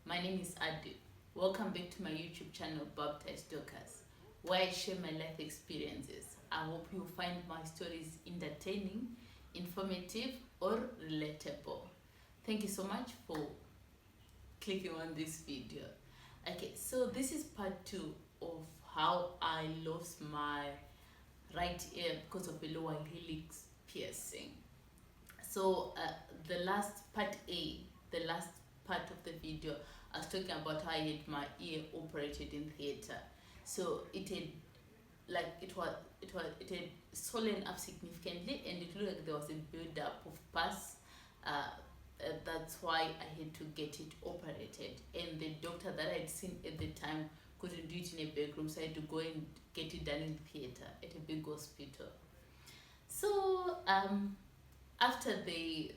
My name is Adi. Welcome back to my YouTube channel, Baptized Doctors, where I share my life experiences. I hope you find my stories entertaining, informative, or relatable. Thank you so much for clicking on this video. Okay, so this is part 2 of how I lost my right ear because of a lower helix piercing. So the last part A, the last part of the video, I was talking about how I had my ear operated in theater. So it had it had swollen up significantly, and it looked like there was a build up of pus. That's why I had to get it operated, and the doctor that I had seen at the time couldn't do it in a big room, so I had to go and get it done in theater at a big hospital. So after the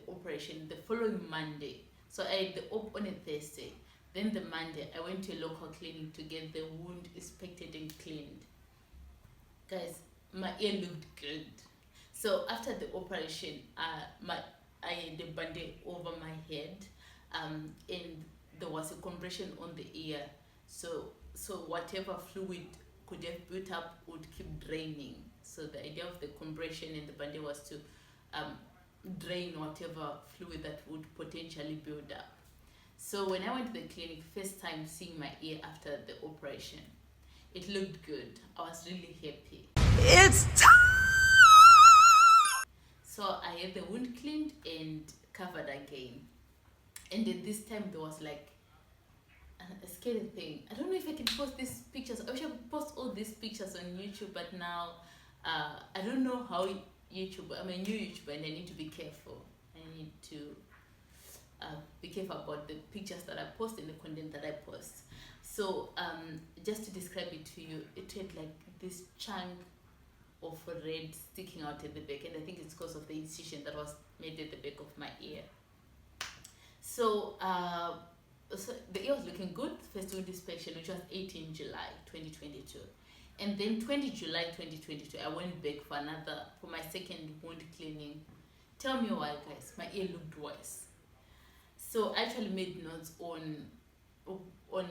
operation, the following Monday, so I had the op on a Thursday, then the Monday I went to a local clinic to get the wound inspected and cleaned. Guys, my ear looked good. So after the operation, I had a band-aid over my head, and there was a compression on the ear, so whatever fluid could have built up would keep draining. So the idea of the compression and the band-aid was to drain whatever fluid that would potentially build up. So when I went to the clinic, first time seeing my ear after the operation, it looked good. I was really happy. It's time! So I had the wound cleaned and covered again. And at this time there was like a scary thing. I don't know if I can post these pictures. I wish I could post all these pictures on YouTube, but now I don't know how YouTube, I'm a new YouTuber and I need to be careful. I need to be careful about the pictures that I post and the content that I post. So just to describe it to you, it had like this chunk of red sticking out at the back, and I think it's because of the incision that was made at the back of my ear. So so the ear was looking good. First wound inspection, which was 18 July 2022, and then 20 July 2022 I went back for my second wound cleaning. Tell me why, guys. My ear looked worse. So I actually made notes on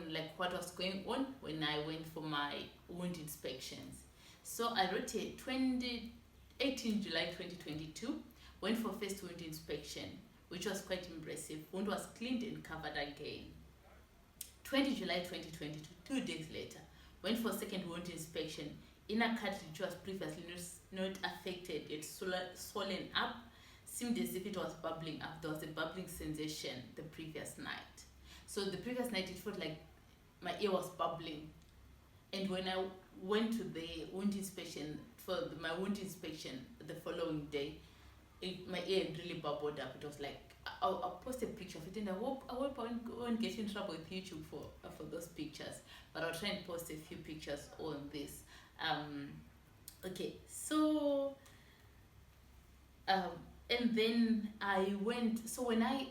like what was going on when I went for my wound inspections. So I wrote it 18 July 2022, went for first wound inspection, which was quite impressive. Wound was cleaned and covered again. 20 July 2022, 2 days later, went for second wound inspection. Inner cartilage was previously not affected. It swollen up, seemed as if it was bubbling up. There was a bubbling sensation the previous night. So the previous night it felt like my ear was bubbling. And when I went to the wound inspection, my wound inspection the following day, my ear really bubbled up. It was like, I'll post a picture of it, and I hope I won't get in trouble with YouTube for those pictures, but I'll try and post a few pictures on this. Okay, so and then I went, so when I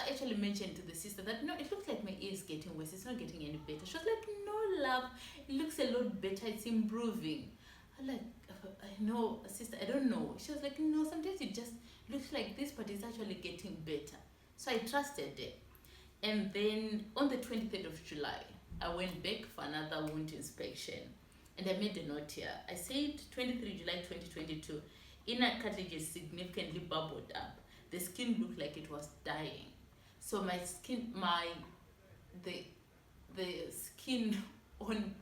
actually mentioned to the sister that no, it looks like my ear is getting worse, it's not getting any better. She was like, no love, it looks a lot better, it's improving. I'm like, I know, sister, I don't know. She was like, no, sometimes it just looks like this, but it's actually getting better. So I trusted it. And then on the 23rd of July, I went back for another wound inspection, and I made a note here. I said 23 July 2022, inner cartilage is significantly bubbled up. The skin looked like it was dying. So my skin, the skin on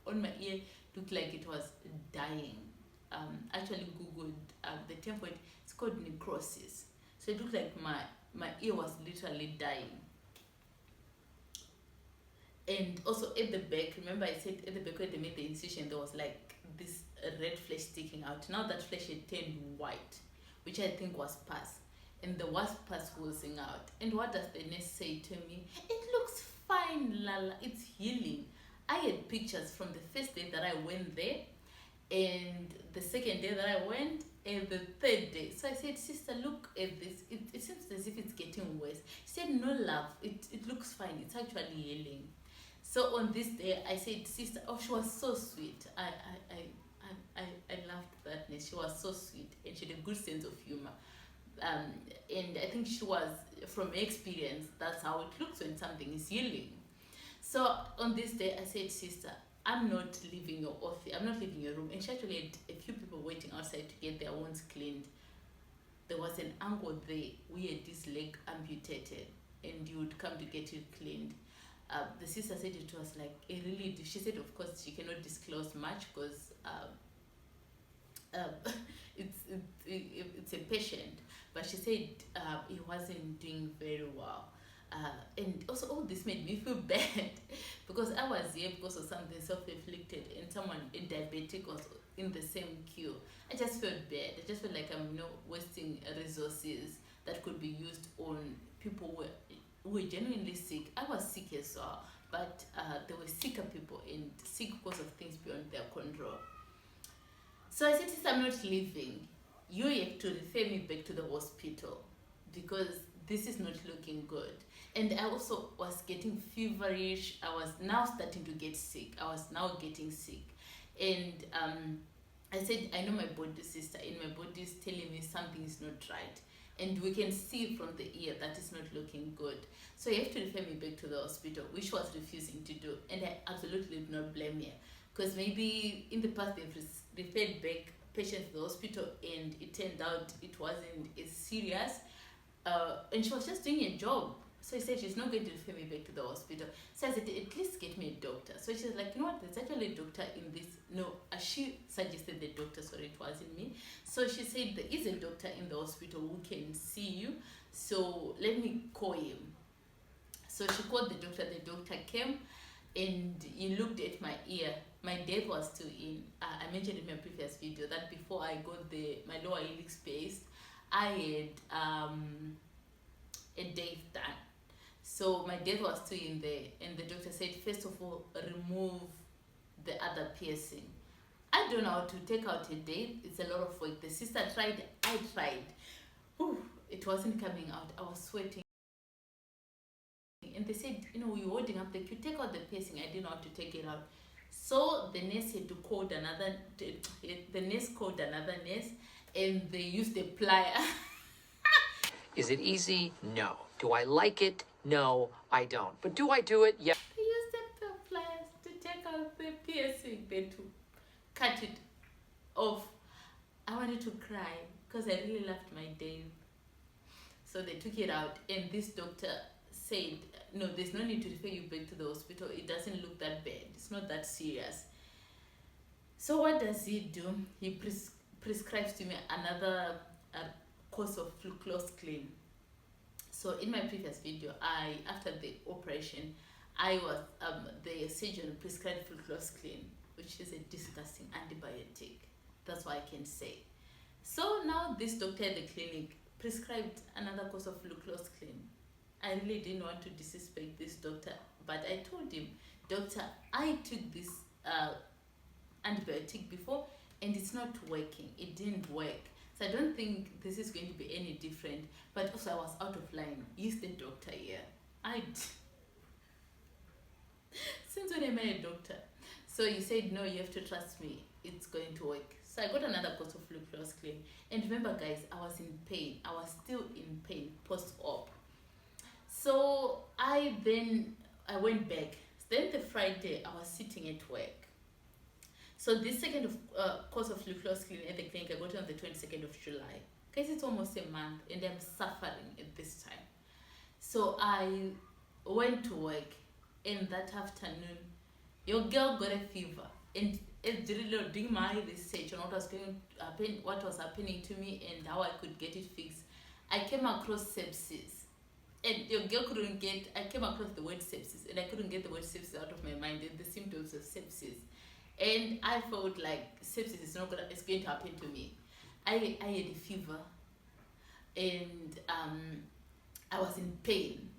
my ear looked like it was dying. Actually googled the term for it. It's called necrosis. So it looked like my ear was literally dying. And also at the back, remember I said at the back where they made the incision, there was like this red flesh sticking out. Now that flesh had turned white, which I think was pus, and there was pus oozing out. And what does the nurse say to me? It looks fine, Lala, it's healing. I had pictures from the first day that I went there, and the second day that I went, and the third day. So I said, sister, look at this. It seems as if it's getting worse. She said, no love, it looks fine, it's actually healing. So on this day I said, sister, oh, she was so sweet. I loved that nurse. She was so sweet and she had a good sense of humor. And I think she was, from experience, that's how it looks when something is healing. So on this day, I said, sister, I'm not leaving your office, I'm not leaving your room. And she actually had a few people waiting outside to get their wounds cleaned. There was an uncle there, we had this leg amputated, and you would come to get it cleaned. The sister said it was like a really, she said of course she cannot disclose much because it's a patient, but she said he wasn't doing very well. And also all this made me feel bad because I was here because of something self-inflicted, and someone, a diabetic, was in the same queue. I just felt bad. I just felt like I'm wasting resources that could be used on people who were genuinely sick. I was sick as well, but there were sicker people and sick because of things beyond their control. So I said, since I'm not leaving, you have to refer me back to the hospital because this is not looking good. And I also was getting feverish. I was now starting to get sick. I was now getting sick. And I said, I know my body, sister, and my body is telling me something is not right. And we can see from the ear that is not looking good. So you have to refer me back to the hospital, which was refusing to do. And I absolutely did not blame her. Because maybe in the past they've referred back patients to the hospital and it turned out it wasn't as serious. And she was just doing a job. So he said she's not going to refer me back to the hospital. So I said, at least get me a doctor. So she's like, you know what, there's actually a doctor in this. No, she suggested the doctor, sorry, it wasn't me. So she said, there is a doctor in the hospital who can see you. So let me call him. So she called the doctor. The doctor came and he looked at my ear. My date was still in. I mentioned in my previous video that before I got my lower helix paste, I had a date done. So my date was still in there, and the doctor said, first of all, remove the other piercing. I don't know how to take out a date. It's a lot of work. The sister tried, I tried. Whew, it wasn't coming out. I was sweating. And they said, you're holding up the queue, take out the piercing. I didn't know how to take it out. So the nurse had to call the nurse called another nurse, and they used a plier. Is it easy? No. Do I like it? No, I don't. But do I do it? Yeah. They used the pliers to take out the piercing, then to cut it off. I wanted to cry because I really loved my Dave. So they took it out, and this doctor said, no, there's no need to refer you back to the hospital. It doesn't look that bad. It's not that serious. So what does he do? He prescribes to me another course of Fluclose Clean. So in my previous video, after the operation, I was the surgeon prescribed Fluclose Clean, which is a disgusting antibiotic. That's what I can say. So now this doctor at the clinic prescribed another course of Fluclose Clean. I really didn't want to disrespect this doctor, but I told him, doctor, I took this antibiotic before and it's not working. It didn't work. So I don't think this is going to be any different. But also I was out of line. He's the doctor here. Since when am I a doctor? So he said, no, you have to trust me. It's going to work. So I got another course of Fluclose Clean. And remember guys, I was in pain. I was still in pain post-op. So I went back. Then the Friday, I was sitting at work. So this second course of Fluclose Clean at the clinic, I got it on the 22nd of July. Guys, it's almost a month and I'm suffering at this time. So I went to work, and that afternoon, your girl got a fever. And doing my research on what was happening to me and how I could get it fixed, I came across sepsis. And your girl I came across the word sepsis, and I couldn't get the word sepsis out of my mind and the symptoms of sepsis. And I felt like sepsis is it's going to happen to me. I had a fever, and I was in pain.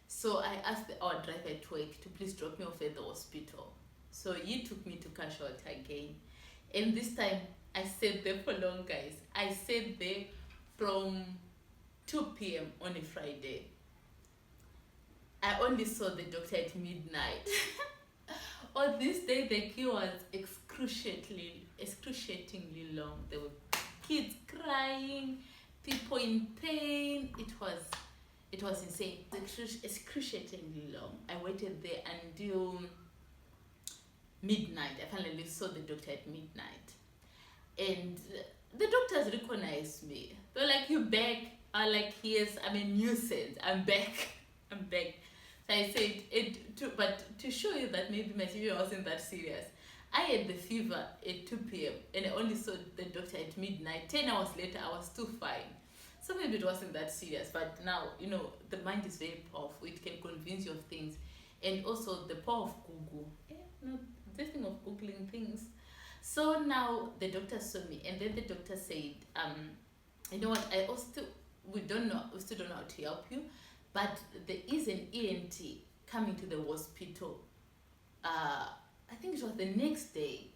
So I asked our driver at work to please drop me off at the hospital. So he took me to cash out again. And this time, I stayed there for long, guys. I stayed there from 2 p.m. on a Friday. I only saw the doctor at midnight. On this day, the queue was excruciatingly long. There were kids crying, people in pain. It was insane. Excruciatingly long. I waited there until midnight. I finally saw the doctor at midnight, and the doctors recognized me. They're like, "You back?" I'm like, "Yes, I'm a nuisance. I'm back. I'm back." So I said, but to show you that maybe my fever wasn't that serious, I had the fever at 2 p.m. and I only saw the doctor at midnight. 10 hours later, I was still fine. So maybe it wasn't that serious. But now, the mind is very powerful. It can convince you of things. And also the power of Google. This thing of Googling things. So now the doctor saw me, and then the doctor said, you know what, we still don't know how to help you, but there is an ENT coming to the hospital. I think it was the next day,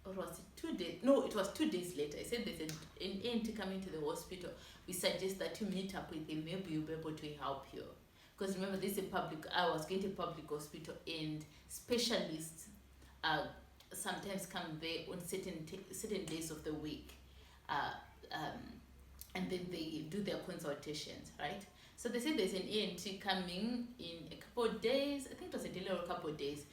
or was it 2 days? No, it was 2 days later. I said there's an ENT coming to the hospital. We suggest that you meet up with him. Maybe you'll be able to help you. Because remember, I was going to a public hospital, and specialists sometimes come there on certain days of the week. And then they do their consultations, right? So they said there's an ENT coming in a couple of days. I think it was a day or a couple of days.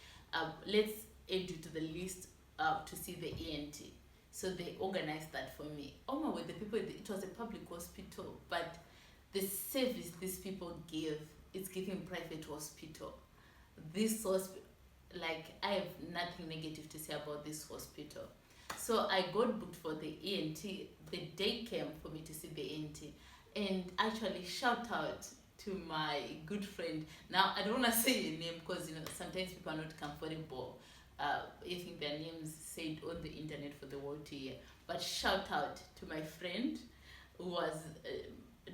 Let's add you to the list to see the ENT. So they organized that for me. Oh my word, the people, it was a public hospital, but the service these people give, it's giving private hospital. This hospital, like, I have nothing negative to say about this hospital. So I got booked for the ENT. The day came for me to see the ENT. And actually, shout out to my good friend. Now, I don't want to say a name because, sometimes people are not comfortable if their names said on the internet for the world to hear. But shout out to my friend who was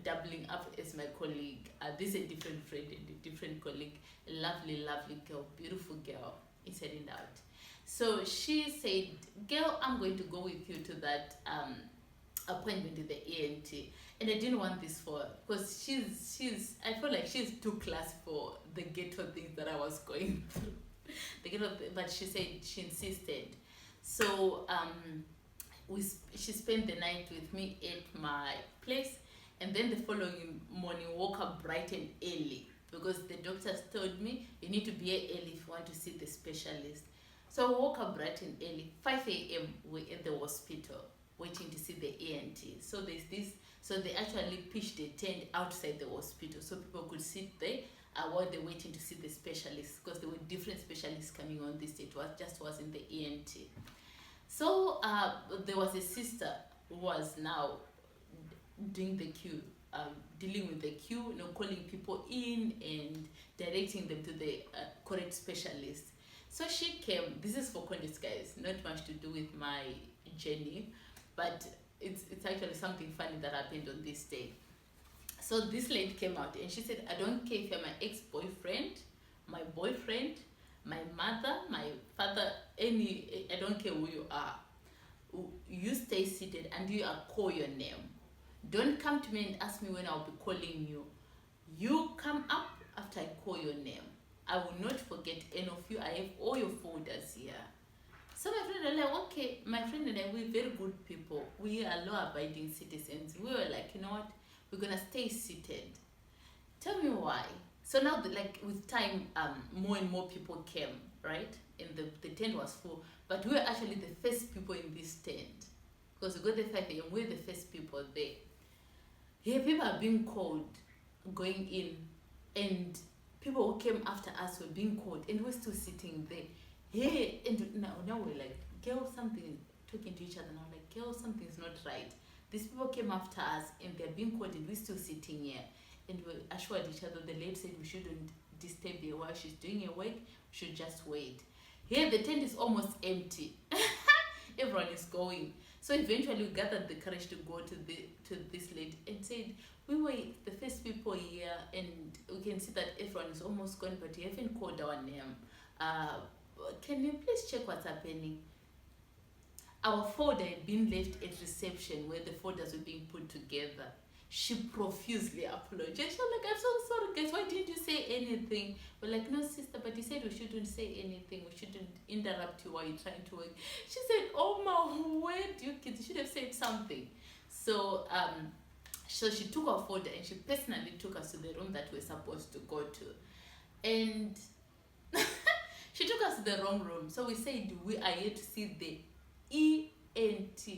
doubling up as my colleague. This is a different friend and a different colleague. A lovely, lovely girl, beautiful girl, inside and out. So she said, "Girl, I'm going to go with you to that appointment with the ENT." And I didn't want this for her because I feel like she's too classy for the ghetto things that I was going through. But she said, she insisted. So she spent the night with me at my place, and then the following morning woke up bright and early because the doctors told me you need to be here early if you want to see the specialist. So I woke up bright and early, 5 a.m. we're at the hospital waiting to see the ENT. So there's this, so they actually pitched a tent outside the hospital so people could sit there while they're waiting to see the specialists, because there were different specialists coming on this day. It wasn't the ENT. So there was a sister who was now doing the queue, dealing with the queue, calling people in and directing them to the correct specialist. So she came. This is for context, guys. Not much to do with my journey, but it's actually something funny that happened on this day. So this lady came out and she said, "I don't care if you're my ex-boyfriend, my boyfriend, my mother, my father, I don't care who you are. You stay seated until I call your name. Don't come to me and ask me when I'll be calling you. You come up after I call your name. I will not forget any of you. I have all your folders here." So my friend was like, "Okay." My friend and I, we're very good people. We are law-abiding citizens. We were like, you know what? We're gonna stay seated. Tell me why. So now, with time, more and more people came, right? And the tent was full. But we were actually the first people in this tent. Because we got the 5 a.m., we're the first people there. Here, people are being called, going in. And people who came after us were being called. And we're still sitting there. Hey, and now we're like, "Girl, something," talking to each other. And I'm like, "Girl, something's not right." These people came after us and they're being called and we're still sitting here. And we assured each other. The lady said we shouldn't disturb her while she's doing her work. We should just wait. Here, the tent is almost empty. Everyone is going. So eventually we gathered the courage to go to this lady and said, "We were the first people here and we can see that everyone is almost gone, but you haven't called our name. Can you please check what's happening?" Our folder had been left at reception where the folders were being put together. She profusely apologized. She was like, "I'm so sorry, guys. Why didn't you say anything?" We're like, "No, sister, but you said we shouldn't say anything. We shouldn't interrupt you while you're trying to work." She said, "Oh my word, you kids, you should have said something." So so she took our folder and she personally took us to the room that we're supposed to go to, and she took us to the wrong room. So we said we are here to see the ENT,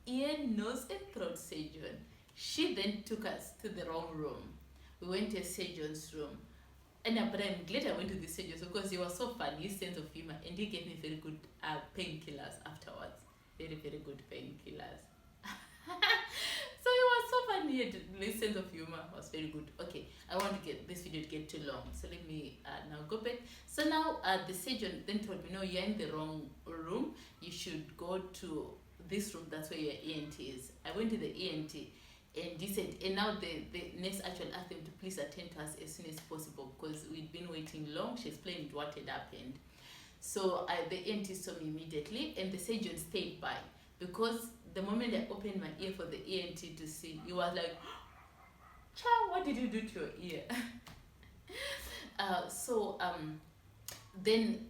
ear, nose and throat surgeon. She then took us to the wrong room. We went to a surgeon's room. And but I'm glad I went to the surgeon because he was so funny, his sense of humor, and he gave me very good painkillers afterwards. Very, very good painkillers. So it was so funny. His sense of humor was very good. Okay, I want to get this video to get too long, so let me now go back. So now the surgeon then told me, no, you're in the wrong room. You should go to this room. That's where your ENT is. I went to the ENT. And he said, and now the nurse actually asked them to please attend to us as soon as possible because we'd been waiting long. She explained what had happened. So the ENT saw me immediately, and the surgeon stayed by because the moment I opened my ear for the ENT to see, he was like, "Child, what did you do to your ear?" Then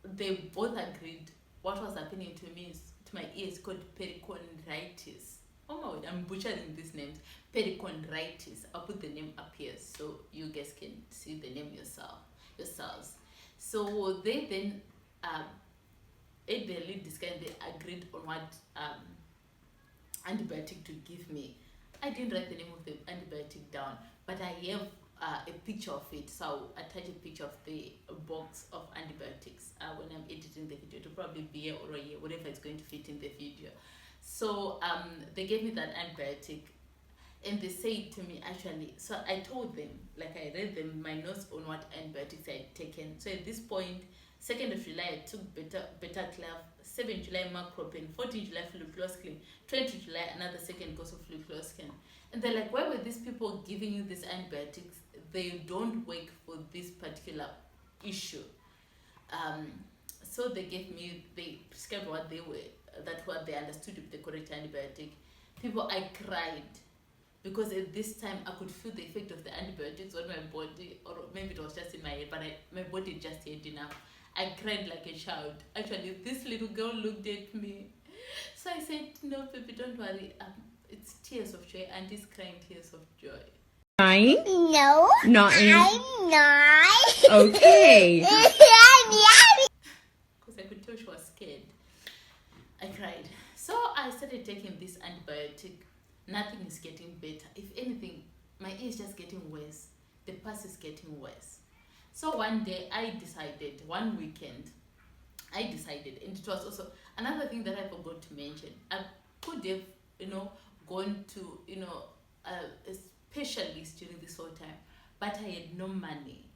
they both agreed what was happening to me to my ear is called pericorditis. Oh my word, I'm butchering these names. Pericorditis. I'll put the name up here so you guys can see the name yourselves. So they then at the lead discussion they agreed on what antibiotic to give me. I didn't write the name of the antibiotic down, but I have a picture of it. So I'll attach a picture of the box of antibiotics when I'm editing the video. It'll probably be here or here, whatever is going to fit in the video. So they gave me that antibiotic, and they said to me actually, so I told them, like I read them my notes on what antibiotics I had taken. So at this point, 2nd of July I took beta-clav, 7th July macropin, 14th July flucloxacin, 20th July another second course of flucloxacin. And they're like, why were these people giving you these antibiotics? They don't work for this particular issue. So they prescribed what they understood with the correct antibiotic. People, I cried because at this time I could feel the effect of the antibiotics on my body, or maybe it was just in my head, but my body just had enough. I cried like a child. Actually, this little girl looked at me. So I said, no, baby, don't worry. It's tears of joy. Auntie's crying tears of joy. Crying? No, Not in. I'm not. Okay. Because I could tell she was scared. I cried. So I started taking this antibiotic. Nothing is getting better. If anything, my ear is just getting worse. The pulse is getting worse. So one day one weekend, I decided, and it was also another thing that I forgot to mention. I could have, gone to, a specialist during this whole time, but I had no money.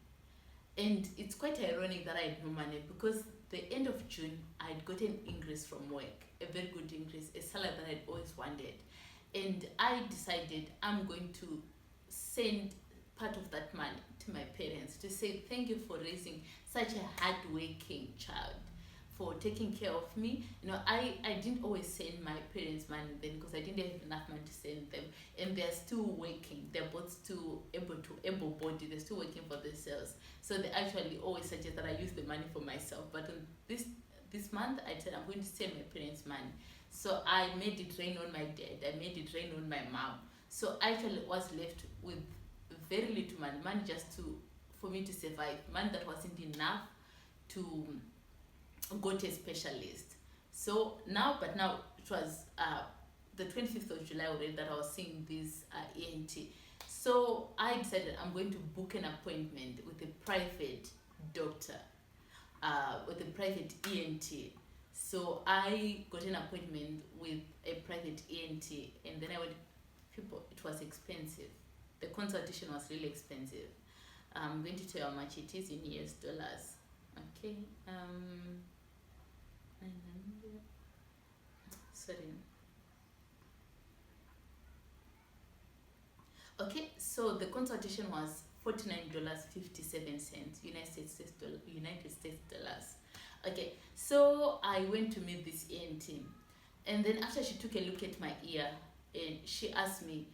And it's quite ironic that I had no money because the end of June, I had got an increase from work, a very good increase, a salary that I'd always wanted. And I decided I'm going to send part of that money to my parents to say thank you for raising such a hard-working child, for taking care of me. I didn't always send my parents money then because I didn't have enough money to send them, and they're still working. They're both still able-bodied. They're still working for themselves. So they actually always suggest that I use the money for myself. But this month, I said I'm going to send my parents money. So I made it rain on my dad. I made it rain on my mom. So I actually was left with very little money just for me to survive. Money that wasn't enough to go to a specialist. So now it was the 25th of July already that I was seeing this ENT. So I decided I'm going to book an appointment with a private doctor, with a private ENT. So I got an appointment with a private ENT, and then I went. It was expensive. The consultation was really expensive. I'm going to tell you how much it is in US dollars. Okay. 900. Sorry. Okay, so the consultation was $49.57 United States dollars. Okay, so I went to meet this ENT, and then after she took a look at my ear, and she asked me,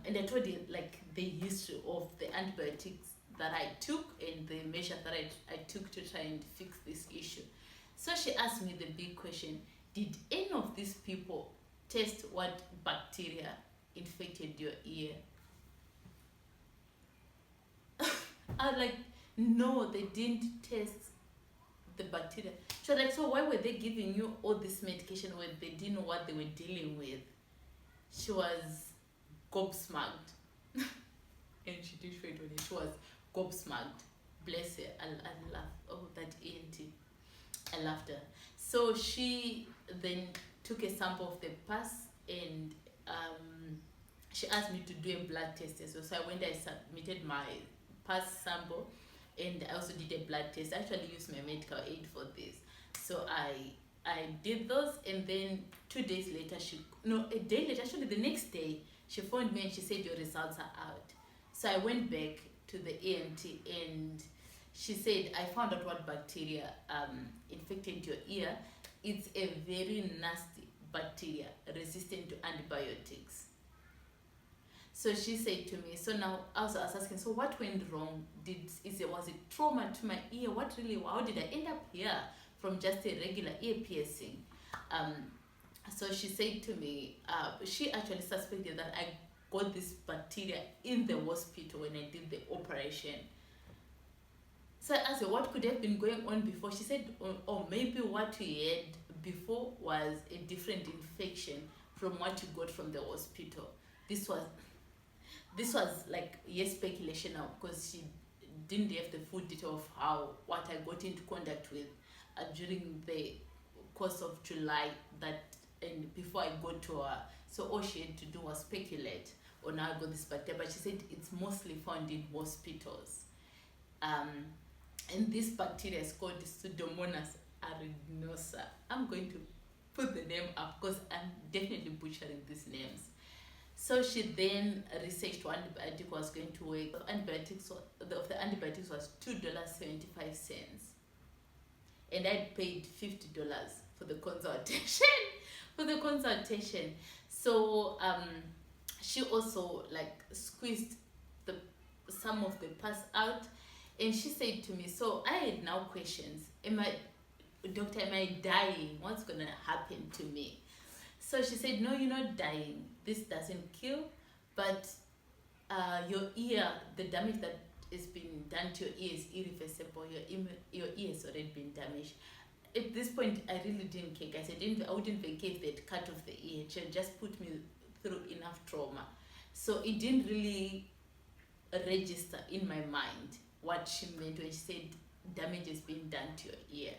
and I told her like the history of the antibiotics that I took and the measures that I took to try and fix this issue. So she asked me the big question: did any of these people test what bacteria infected your ear. I was like, no, they didn't test the bacteria. She was like, so why were they giving you all this medication when they didn't know what they were dealing with? She was gobsmacked. And she did show it on it. She was gobsmacked. Bless her. I laughed. Oh, that ENT. I laughed her. So she then took a sample of the pus, and she asked me to do a blood test as well. So I went, I submitted my pus sample, and I also did a blood test. I actually used my medical aid for this. So I did those, and then 2 days later, a day later, actually the next day, she phoned me and she said, your results are out. So I went back to the ENT, and she said, I found out what bacteria infected your ear. It's a very nasty bacteria resistant to antibiotics. So she said to me, so now I was asking, so what went wrong? Was it trauma to my ear? How did I end up here from just a regular ear piercing? So she said to me, she actually suspected that I got this bacteria in the hospital when I did the operation. So I asked her what could have been going on before. She said, oh, maybe what you had before was a different infection from what you got from the hospital. This was like, yes, speculation now, because she didn't have the full detail of what I got into contact with during the course of July, and before I got to her. So all she had to do was speculate on how I got this bacteria, but she said it's mostly found in hospitals. And this bacteria is called Pseudomonas aeruginosa. I'm going to put the name up because I'm definitely butchering these names. So she then researched what antibiotic was going to work. The antibiotics was $2.75, and I paid $50 for the consultation. So she also like squeezed some of the pus out, and she said to me, so I had now questions. Doctor, am I dying? What's gonna happen to me? So she said, no, you're not dying. This doesn't kill, but your ear, the damage that has been done to your ear is irreversible. Your ear has already been damaged. At this point, I really didn't care. I wouldn't even care if they'd cut off the ear. She had just put me through enough trauma. So it didn't really register in my mind what she meant when she said damage has been done to your ear.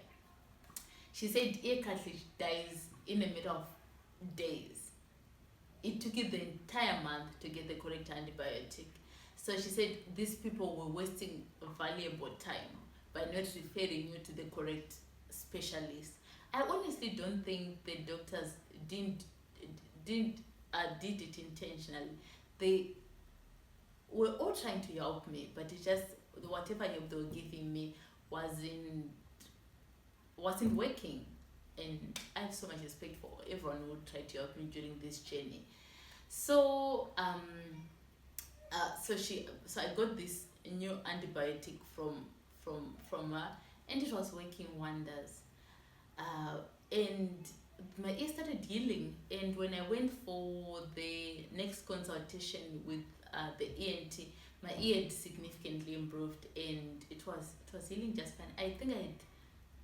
She said ear cartilage dies in a matter of days. It took it the entire month to get the correct antibiotic. So she said these people were wasting valuable time by not referring you to the correct specialist. I honestly don't think the doctors did it intentionally. They were all trying to help me, but it just, whatever help they were giving me wasn't working. And I have so much respect for everyone who tried to help me during this journey. So so I got this new antibiotic from her, and it was working wonders. And my ear started healing, and when I went for the next consultation with the ENT, my ear had significantly improved, and it was healing just fine. I think I had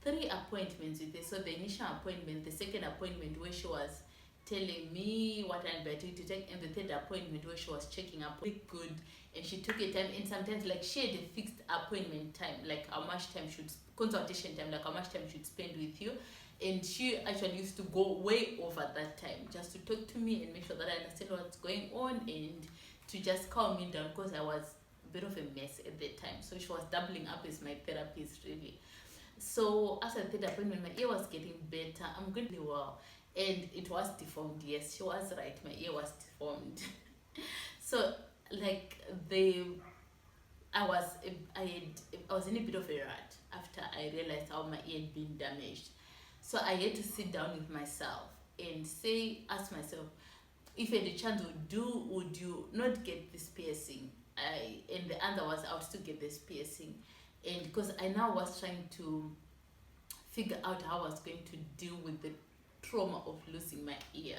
3 appointments with her. So the initial appointment, the second appointment where she was telling me what antibiotic to take, and the third appointment where she was checking up really good, and she took a time, and sometimes like she had a fixed appointment time, like how much time consultation time, like how much time should spend with you, and she actually used to go way over that time just to talk to me and make sure that I understand what's going on, and to just calm me down, because I was a bit of a mess at that time. So she was doubling up as my therapist, really. So after the third appointment, my ear was getting better. I'm going really well, and it was deformed. Yes, she was right. My ear was deformed. So like I was in a bit of a rut after I realized how my ear had been damaged. So I had to sit down with myself and ask myself, if I had a chance, would you not get this piercing? And the answer was I would still get this piercing. And because I now was trying to figure out how I was going to deal with the trauma of losing my ear.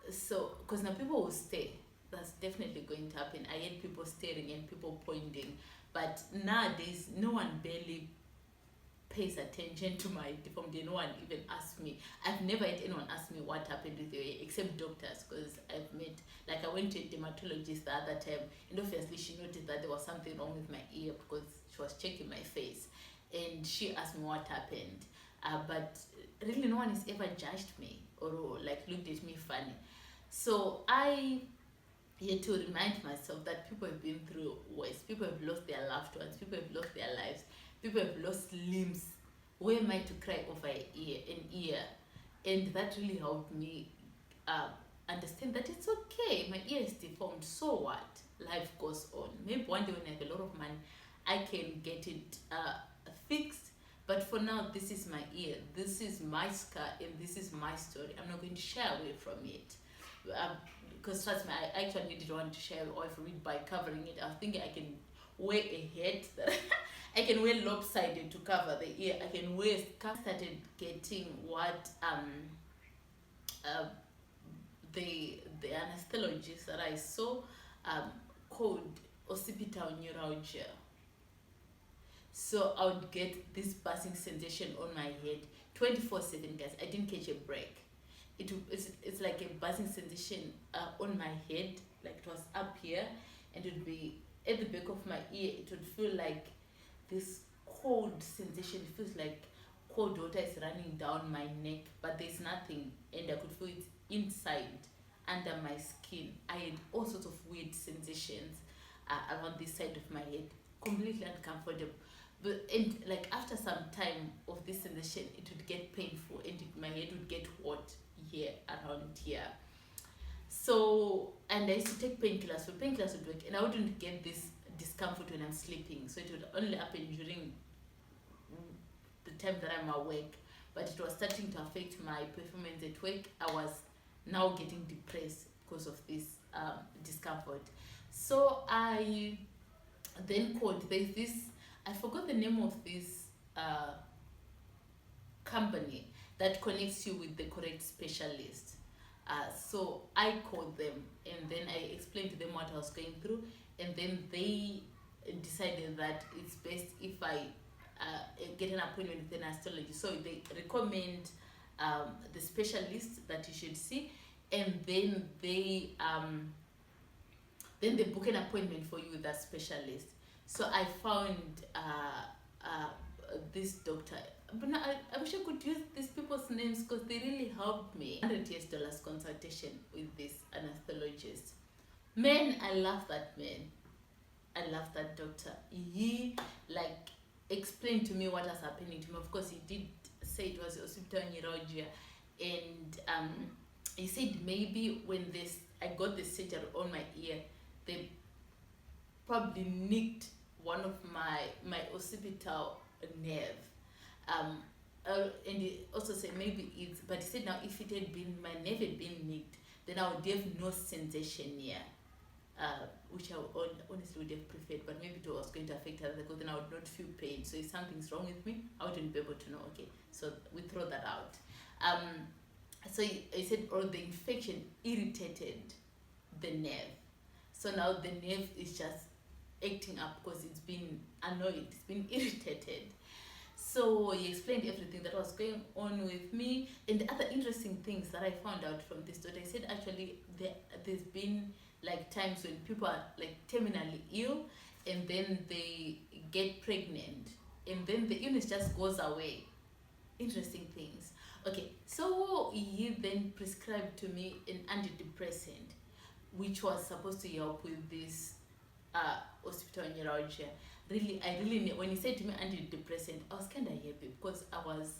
So because now people will stare, that's definitely going to happen. I had people staring and people pointing, but nowadays no one barely pays attention to my deformity. No one even asks me. I've never had anyone ask me what happened with your ear, except doctors, because I've met, like I went to a dermatologist the other time, and obviously she noticed that there was something wrong with my ear because she was checking my face, and she asked me what happened. But really no one has ever judged me or like looked at me funny. So I had to remind myself that people have been through worse. People have lost their loved ones. People have lost their lives. People have lost limbs. Where am I to cry over an ear? And that really helped me understand that it's okay. My ear is deformed. So what? Life goes on. Maybe one day when I have a lot of money, I can get it fixed. But for now, this is my ear. This is my scar, and this is my story. I'm not going to shy away from it. Because trust me, I actually didn't want to share away from it by covering it. I was thinking I can wear a hat that I can wear lopsided to cover the ear. I can wear scarf. Started getting what the anesthesiologist that I saw called occipital neuralgia. So I would get this buzzing sensation on my head 24/7, guys. I didn't catch a break. It's like a buzzing sensation on my head, like it was up here, and it would be at the back of my ear. It would feel like this cold sensation. It feels like cold water is running down my neck, but there's nothing, and I could feel it inside under my skin. I had all sorts of weird sensations around this side of my head, completely uncomfortable. And like after some time of this sensation, it would get painful, and my head would get hot here, around here. So, and I used to take painkillers. So painkillers would work, and I wouldn't get this discomfort when I'm sleeping. So it would only happen during the time that I'm awake. But it was starting to affect my performance at work. I was now getting depressed because of this discomfort. So I then called. There's this, I forgot the name of this company that connects you with the correct specialist. So I called them, and then I explained to them what I was going through, and then they decided that it's best if I get an appointment with an astrologer. So they recommend the specialist that you should see, and then they book an appointment for you with that specialist. So I found this doctor, but now I wish I could use these people's names because they really helped me. $100 consultation with this anesthetologist. Man, I love that man. I love that doctor. He like explained to me what was happening to me. Of course, he did say it was occipital neuralgia, and he said maybe when I got the surgery on my ear, they probably nicked one of my occipital nerve. And he also said maybe it's, but he said now if my nerve had been nicked, then I would have no sensation here, which I honestly would have preferred, but maybe it was going to affect others because then I would not feel pain. So if something's wrong with me, I wouldn't be able to know. Okay, so we throw that out. So he said, the infection irritated the nerve. So now the nerve is just acting up because it's been annoyed, it's been irritated. So he explained everything that was going on with me, and the other interesting things that I found out from this doctor. He said actually there's been like times when people are like terminally ill, and then they get pregnant, and then the illness just goes away. Interesting things. Okay, so he then prescribed to me an antidepressant, which was supposed to help with this occipital neuralgia. Really, when he said to me antidepressant, I was kind of happy because I was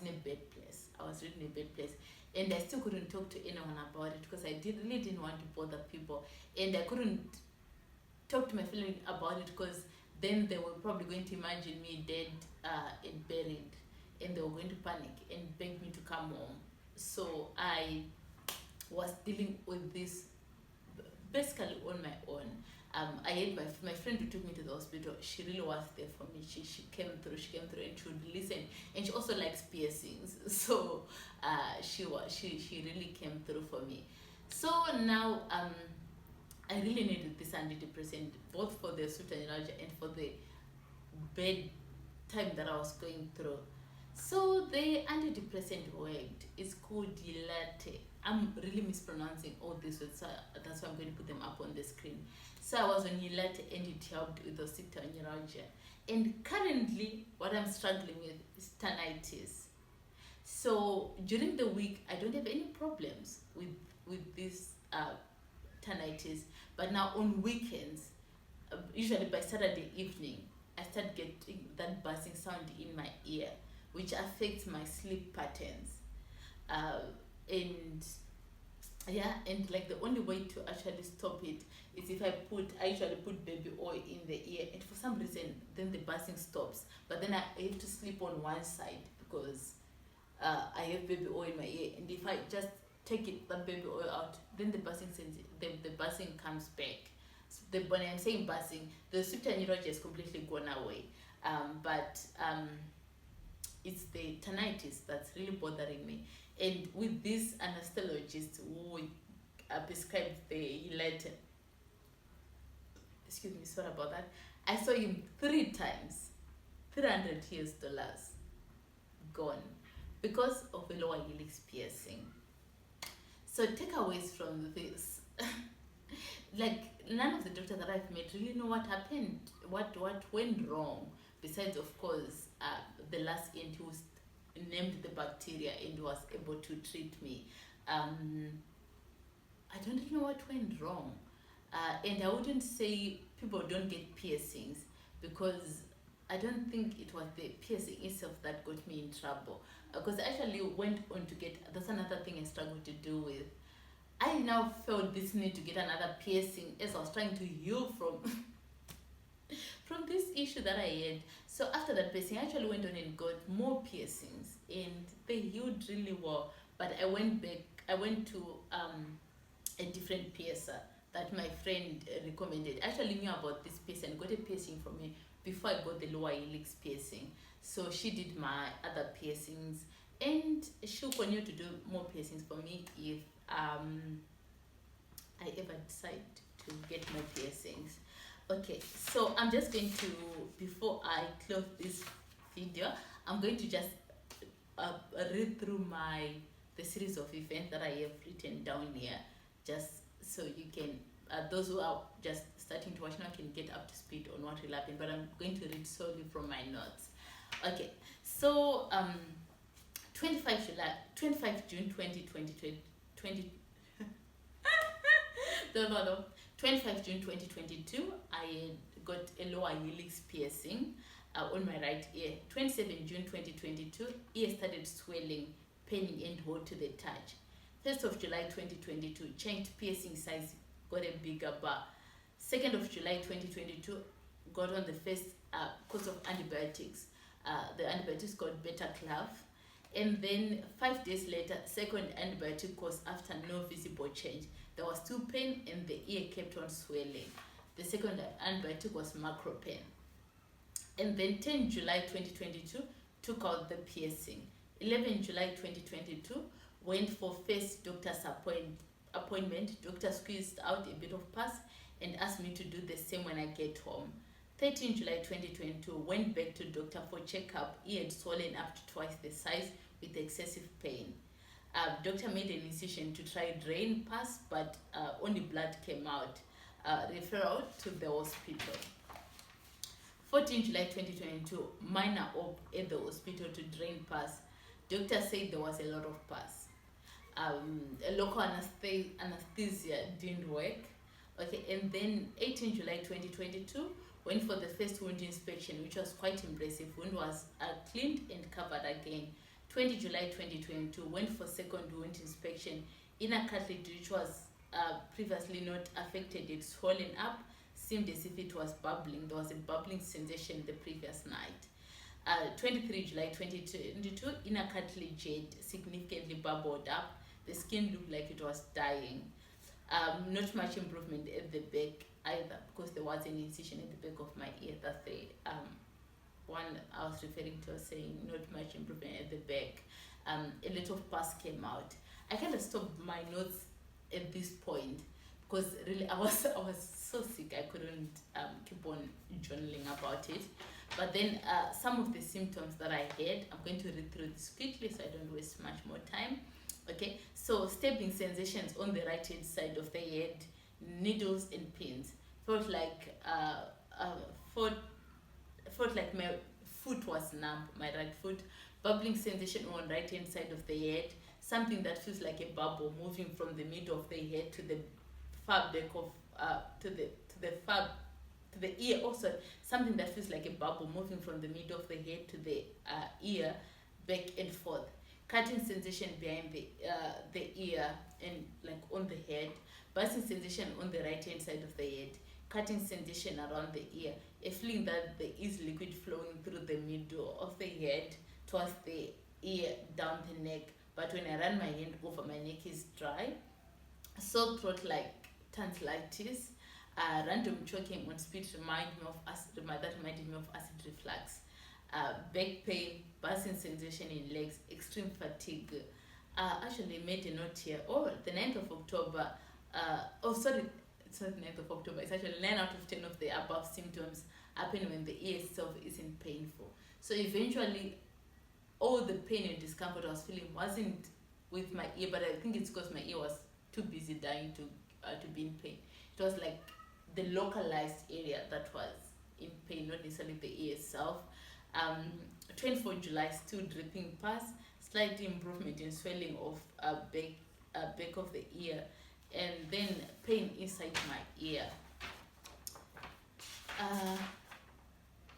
in a bad place. I was really in a bad place, and I still couldn't talk to anyone about it because I really didn't want to bother people, and I couldn't talk to my family about it because then they were probably going to imagine me dead and buried, and they were going to panic and beg me to come home. So I was dealing with this basically on my own. I had my friend who took me to the hospital. She really was there for me. She came through. She came through, and she would listen. And she also likes piercings, so she really came through for me. So now I really needed this antidepressant, both for the neuralgia and for the bad time that I was going through. So the antidepressant worked. It's called Dilate. I'm really mispronouncing all these words, so that's why I'm going to put them up on the screen. So I was on Dilate and it helped with the neuralgia. And currently, what I'm struggling with is tinnitus. So during the week, I don't have any problems with this tinnitus. But now on weekends, usually by Saturday evening, I start getting that buzzing sound in my ear, which affects my sleep patterns. And like the only way to actually stop it is if I usually put baby oil in the ear, and for some reason then the buzzing stops. But then I have to sleep on one side because I have baby oil in my ear, and if I just take that baby oil out, then the buzzing comes back. So when I'm saying buzzing, the neuralgia is completely gone away. But it's the tinnitus that's really bothering me. And with this anesthesiologist who prescribed the Elate, excuse me, sorry about that, I saw him 3 times, $300 gone because of a lower helix piercing. So takeaways from this, like none of the doctors that I've met really know what happened, what went wrong, besides of course the last aunt who named the bacteria and was able to treat me. I don't really know what went wrong. And I wouldn't say people don't get piercings, because I don't think it was the piercing itself that got me in trouble. Because I actually went on to get, that's another thing I struggled to do with. I now felt this need to get another piercing as I was trying to heal from this issue that I had. So after that piercing, I actually went on and got more piercings, and they healed really well. But I went to a different piercer that my friend recommended. I actually knew about this piercing and got a piercing from me before I got the lower helix piercing. So she did my other piercings, and she'll continue to do more piercings for me if I ever decide to get more piercings. Okay, so I'm just going to, before I close this video, I'm going to just read through the series of events that I have written down here, just so you can, those who are just starting to watch now can get up to speed on what will happen, but I'm going to read solely from my notes. Okay, so 25 June 25 June 2022, I got a lower helix piercing on my right ear. 27 June 2022, ear started swelling, paining and hot to the touch. 1st of July 2022, changed piercing size, got a bigger bar. 2nd of July 2022, got on the first course of antibiotics. The antibiotics got better clove. And then 5 days later, second antibiotic course after no visible change. There was still pain and the ear kept on swelling. The second antibiotic was macropen. And then 10 July 2022, took out the piercing. 11 July 2022, went for first doctor's appointment. Doctor squeezed out a bit of pus and asked me to do the same when I get home. 13 July 2022, went back to doctor for checkup. Ear had swollen up to twice the size with excessive pain. Doctor made an incision to try drain pus, but only blood came out. Referral to the hospital. 14 July 2022, minor op at the hospital to drain pus. Doctor said there was a lot of pus. Local anesthesia didn't work. Okay, and then 18 July 2022, went for the first wound inspection, which was quite impressive. Wound was cleaned and covered again. 20 July 2022, went for second wound inspection. Inner cartilage, which was previously not affected, it swollen up, seemed as if it was bubbling. There was a bubbling sensation the previous night. 23 July 2022, inner cartilage had significantly bubbled up. The skin looked like it was dying. Not much improvement at the back either, because there was an incision at the back of my ear. That's the one I was referring to, saying not much improvement at the back. A lot of pus came out. I kind of stopped my notes at this point because really I was so sick I couldn't keep on journaling about it. But then some of the symptoms that I had, I'm going to read through this quickly so I don't waste much more time. Okay, so stabbing sensations on the right hand side of the head, needles and pins. Felt like my foot was numb, my right foot. Bubbling sensation on right hand side of the head, something that feels like a bubble moving from the middle of the head to the far back of to the ear. Also, something that feels like a bubble moving from the middle of the head to the ear, back and forth. Cutting sensation behind the ear and like on the head. Bursting sensation on the right hand side of the head. Cutting sensation around the ear. A feeling that there is liquid flowing through the middle of the head towards the ear, down the neck. But when I run my hand over, my neck is dry. Sore throat like tonsillitis. Random choking on spit reminded me of acid reflux. Back pain, bursting sensation in legs, extreme fatigue. Actually made a note here. The 9th of October. It's not 9th of October. It's actually 9 out of 10 of the above symptoms happen when the ear itself isn't painful. So eventually, all the pain and discomfort I was feeling wasn't with my ear, but I think it's because my ear was too busy dying to be in pain. It was like the localized area that was in pain, not necessarily the ear itself. 24 July, still dripping pus, slight improvement in swelling of back of the ear, and then pain inside my ear.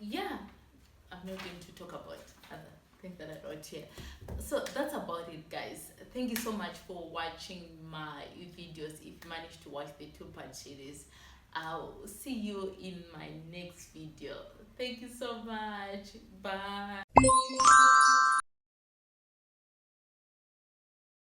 Yeah, I'm not going to talk about other things that I wrote here. So that's about it, guys. Thank you so much for watching my videos. If you managed to watch the 2-part series, I'll see you in my next video. Thank you so much. Bye.